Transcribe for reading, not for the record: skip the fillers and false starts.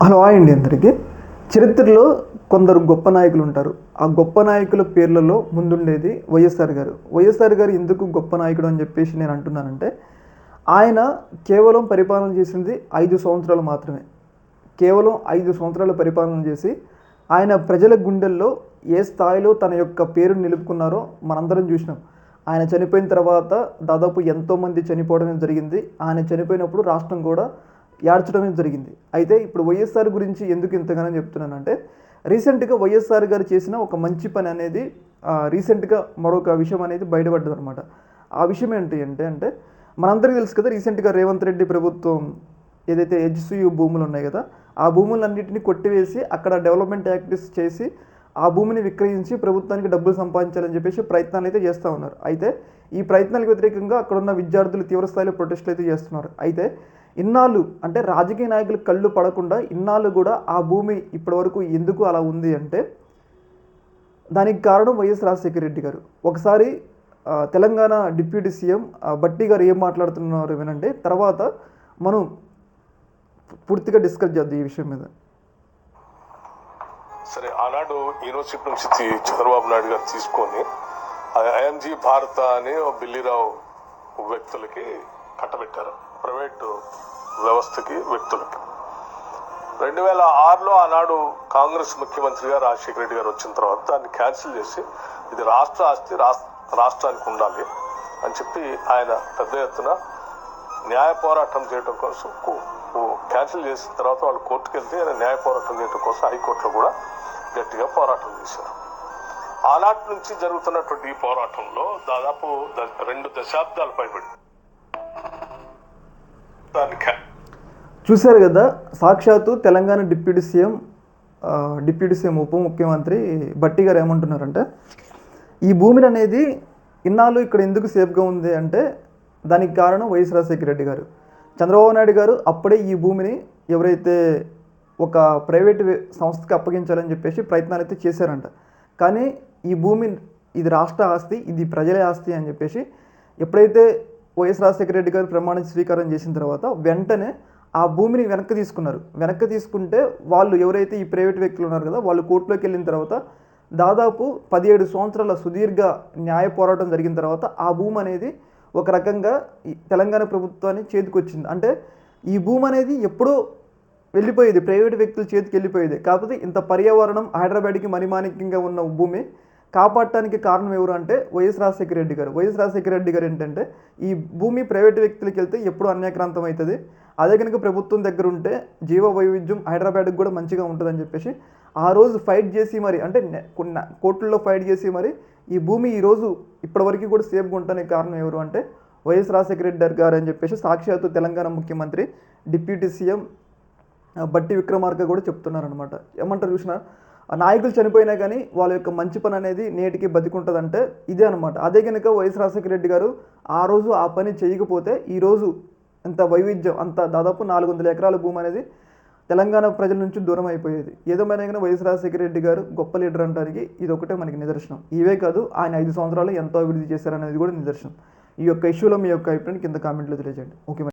Hello అండి అందరికీ. చరిత్రలో కొందరు గొప్ప నాయకులు ఉంటారు. ఆ గొప్ప నాయకుల పేర్లలో ముందుండేది వైఎస్ఆర్ గారు. వైఎస్ఆర్ గారు ఎందుకు గొప్ప నాయకుడు అని చెప్పేసి నేను అంటున్నానంటే, ఆయన కేవలం పరిపాలన చేసింది 5 సంవత్సరాలు మాత్రమే. కేవలం 5 సంవత్సరాలు పరిపాలన చేసి ఆయన ప్రజల గుండెల్లో ఏ స్థాయిలో తన యొక్క పేరును నిలుపుకున్నారో మనందరం చూసినాం. ఆయన చనిపోయిన తర్వాత దాదాపు ఎంతోమంది చనిపోవడమే జరిగింది. ఆయన చనిపోయినప్పుడు రాష్ట్రం కూడా ఏడ్చడమే జరిగింది. అయితే ఇప్పుడు వైఎస్ఆర్ గురించి ఎందుకు ఇంతగానో చెప్తున్నానంటే, రీసెంట్గా వైఎస్ఆర్ గారు చేసిన ఒక మంచి పని అనేది రీసెంట్గా మరొక విషయం అనేది బయటపడ్డది అనమాట. ఆ విషయం ఏంటి అంటే మనందరికీ తెలుసు కదా, రీసెంట్గా రేవంత్ రెడ్డి ప్రభుత్వం ఏదైతే హెచ్సియు భూములు ఉన్నాయి కదా, ఆ భూములన్నింటినీ కొట్టివేసి అక్కడ డెవలప్మెంట్ యాక్టివిటీస్ చేసి ఆ భూమిని విక్రయించి ప్రభుత్వానికి డబ్బులు సంపాదించాలని చెప్పేసి ప్రయత్నాలు అయితే చేస్తూ ఉన్నారు. అయితే ఈ ప్రయత్నాలకు వ్యతిరేకంగా అక్కడున్న విద్యార్థులు తీవ్రస్థాయిలో ప్రొటెస్టులు అయితే చేస్తున్నారు. అయితే ఇన్నాళ్ళు అంటే రాజకీయ నాయకులు కళ్ళు పడకుండా ఇన్నాళ్ళు కూడా ఆ భూమి ఇప్పటివరకు ఎందుకు అలా ఉంది అంటే దానికి కారణం వైఎస్ రాజశేఖర రెడ్డి గారు. ఒకసారి తెలంగాణ డిప్యూటీ సీఎం బట్టి గారు ఏం మాట్లాడుతున్నారు వినండి, తర్వాత మనం పూర్తిగా డిస్కస్ చేద్దాం ఈ విషయం మీద. సరే, ఆనాడు యూనివర్సిటీ నుంచి చంద్రబాబు నాయుడు గారు తీసుకొని ఐఎన్జీ భారత అనే బిల్లిరావు వ్యక్తులకి కట్టబెట్టారు, ప్రైవేటు వ్యవస్థకి వ్యక్తులకి. 2006లో ఆనాడు కాంగ్రెస్ ముఖ్యమంత్రిగా రాజశేఖర రెడ్డి గారు వచ్చిన తర్వాత దాన్ని క్యాన్సిల్ చేసి ఇది రాష్ట్ర ఆస్తి, రాష్ట్రానికి ఉండాలి అని చెప్పి ఆయన పెద్ద ఎత్తున న్యాయ పోరాటం చేయడం కోసం క్యాన్సిల్ చేసిన తర్వాత వాళ్ళు కోర్టుకు వెళ్తే ఆయన న్యాయ పోరాటం చేయడం కోసం హైకోర్టులో కూడా గట్టిగా పోరాటం చేశారు. ఆనాటి నుంచి జరుగుతున్నటువంటి ఈ పోరాటంలో దాదాపు 2 దశాబ్దాలు పైబడి చూశారు కదా, సాక్షాత్తు తెలంగాణ డిప్యూటీ సీఎం ఉప ముఖ్యమంత్రి బట్టి గారు ఏమంటున్నారంటే, ఈ భూమిని అనేది ఇన్నాళ్ళు ఇక్కడ ఎందుకు సేఫ్గా ఉంది అంటే దానికి కారణం వైఎస్ రాజశేఖర రెడ్డి గారు. చంద్రబాబు నాయుడు గారు అప్పుడే ఈ భూమిని ఎవరైతే ఒక ప్రైవేటు సంస్థకి అప్పగించాలని చెప్పేసి ప్రయత్నాలు అయితే చేశారంట. కానీ ఈ భూమి ఇది రాష్ట్ర ఆస్తి, ఇది ప్రజల ఆస్తి అని చెప్పేసి ఎప్పుడైతే వైఎస్ రాజశేఖర రెడ్డి గారు ప్రమాణ స్వీకారం చేసిన తర్వాత వెంటనే ఆ భూమిని వెనక్కి తీసుకున్నారు. వెనక్కి తీసుకుంటే వాళ్ళు ఎవరైతే ఈ ప్రైవేట్ వ్యక్తులు ఉన్నారు కదా, వాళ్ళు కోర్టులోకి వెళ్ళిన తర్వాత దాదాపు 17 సంవత్సరాల సుదీర్ఘ న్యాయ పోరాటం జరిగిన తర్వాత ఆ భూమి అనేది ఒక రకంగా తెలంగాణ ప్రభుత్వాన్ని చేతికొచ్చింది. అంటే ఈ భూమి అనేది ఎప్పుడో వెళ్ళిపోయేది, ప్రైవేట్ వ్యక్తుల చేతికి వెళ్ళిపోయేది. కాకపోతే ఇంత పర్యావరణం హైదరాబాద్కి మణిమాణిక్యంగా ఉన్న భూమి కాపాడటానికి కారణం ఎవరు అంటే వైఎస్ రాజశేఖర రెడ్డి గారు. వైఎస్ రాజశేఖర రెడ్డి గారు ఏంటంటే, ఈ భూమి ప్రైవేట్ వ్యక్తులకి వెళ్తే ఎప్పుడు అన్యాక్రాంతం అవుతుంది, అదే కనుక ప్రభుత్వం దగ్గర ఉంటే జీవ వైవిధ్యం హైదరాబాద్కి కూడా మంచిగా ఉంటుందని చెప్పేసి ఆ రోజు ఫైట్ చేసి మరి, అంటే కొన్ని కోర్టుల్లో ఫైట్ చేసి మరి ఈ భూమి ఈరోజు ఇప్పటివరకు కూడా సేఫ్గా ఉండడానికి కారణం ఎవరు అంటే వైఎస్ రాజశేఖర రెడ్డి గారు అని చెప్పేసి సాక్షాత్తు తెలంగాణ ముఖ్యమంత్రి డిప్యూటీ సీఎం బట్టి విక్రమార్క కూడా చెప్తున్నారనమాట. ఏమంటారు చూసిన, నాయకులు చనిపోయినా కానీ వాళ్ళ యొక్క మంచి పని అనేది నేటికి బతికుంటుందంటే ఇదే అనమాట. అదే కనుక వైఎస్ రాజశేఖర రెడ్డి గారు ఆ రోజు ఆ పని చేయకపోతే ఈరోజు అంత వైవిధ్యం, అంత దాదాపు 400 ఎకరాల భూమి అనేది తెలంగాణ ప్రజల నుంచి దూరం అయిపోయేది. ఏదేమైనా కానీ వైఎస్ రాజశేఖర రెడ్డి గారు గొప్ప లీడర్ అనడానికి ఇది ఒకటే మనకి నిదర్శనం. ఇవే కాదు, ఆయన 5 సంవత్సరాలు ఎంతో అభివృద్ధి చేశారనేది కూడా నిదర్శనం. ఈ యొక్క ఇష్యూలో మీ యొక్క అభిప్రాయం కింద కామెంట్లో తెలియజేయండి. ఓకే.